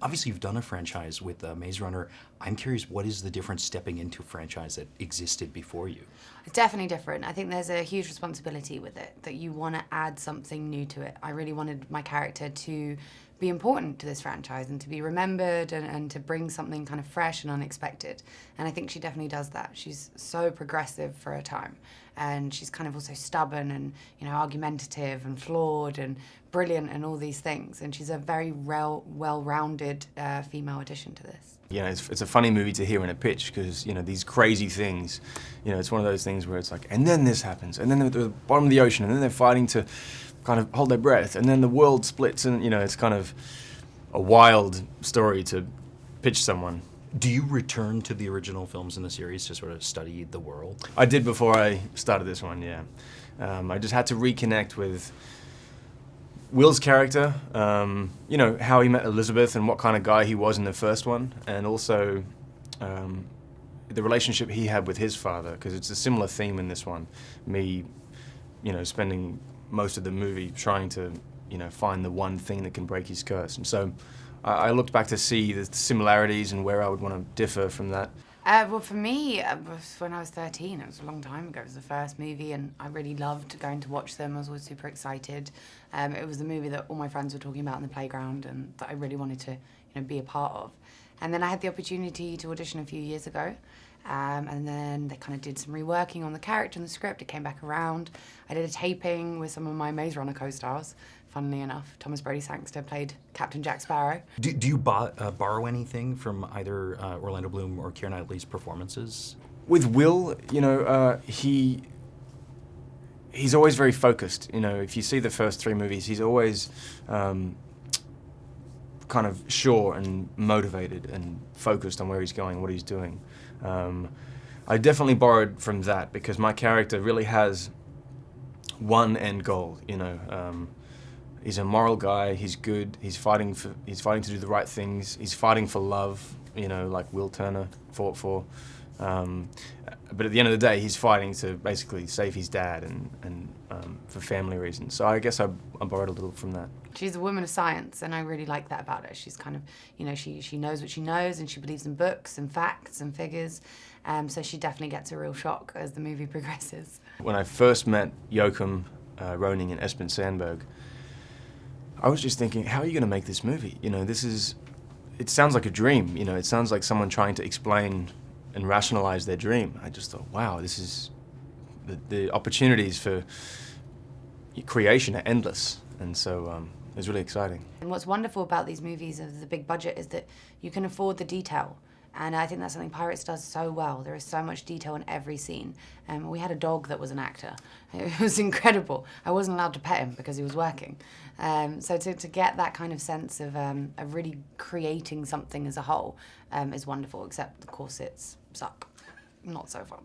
Obviously, you've done a franchise with Maze Runner. I'm curious, what is the difference stepping into a franchise that existed before you? It's definitely different. I think there's a huge responsibility with it, that you want to add something new to it. I really wanted my character to be important to this franchise and to be remembered and to bring something kind of fresh and unexpected. And I think she definitely does that. She's so progressive for her time. And she's kind of also stubborn and, argumentative and flawed and brilliant and all these things. And she's a very well-rounded female addition to this. It's a funny movie to hear in a pitch because, these crazy things, it's one of those things where it's like, and then this happens, and then they're at the bottom of the ocean, and then they're fighting to kind of hold their breath, and then the world splits, and, it's kind of a wild story to pitch someone. Do you return to the original films in the series to sort of study the world? I did before I started this one, yeah. I just had to reconnect with Will's character, how he met Elizabeth and what kind of guy he was in the first one, and also the relationship he had with his father, because it's a similar theme in this one. Me, spending most of the movie trying to, find the one thing that can break his curse. And so I looked back to see the similarities and where I would want to differ from that. Well, for me, when I was 13, it was a long time ago. It was the first movie, and I really loved going to watch them. I was always super excited. It was the movie that all my friends were talking about in the playground and that I really wanted to be a part of. And then I had the opportunity to audition a few years ago. And then they kind of did some reworking on the character and the script. It came back around. I did a taping with some of my Maze Runner co-stars. Funnily enough, Thomas Brody Sangster played Captain Jack Sparrow. Do you borrow anything from either Orlando Bloom or Keira Knightley's performances? With Will, he's always very focused. If you see the first three movies, he's always kind of sure and motivated and focused on where he's going, what he's doing. I definitely borrowed from that because my character really has one end goal. He's a moral guy. He's good. He's fighting to do the right things. He's fighting for love. Like Will Turner fought for. But at the end of the day, he's fighting to basically save his dad and for family reasons. So I guess I borrowed a little from that. She's a woman of science, and I really like that about her. She's kind of, she knows what she knows, and she believes in books and facts and figures. So she definitely gets a real shock as the movie progresses. When I first met Joachim Roning and Espen Sandberg, I was just thinking, how are you going to make this movie? It sounds like a dream. It sounds like someone trying to explain and rationalize their dream. I just thought, wow, this is the opportunities for creation are endless, and so it was really exciting. And what's wonderful about these movies of the big budget is that you can afford the detail. And I think that's something Pirates does so well. There is so much detail in every scene. We had a dog that was an actor. It was incredible. I wasn't allowed to pet him because he was working. So to get that kind of sense of really creating something as a whole is wonderful, except, of course, it's suck. Not so fun.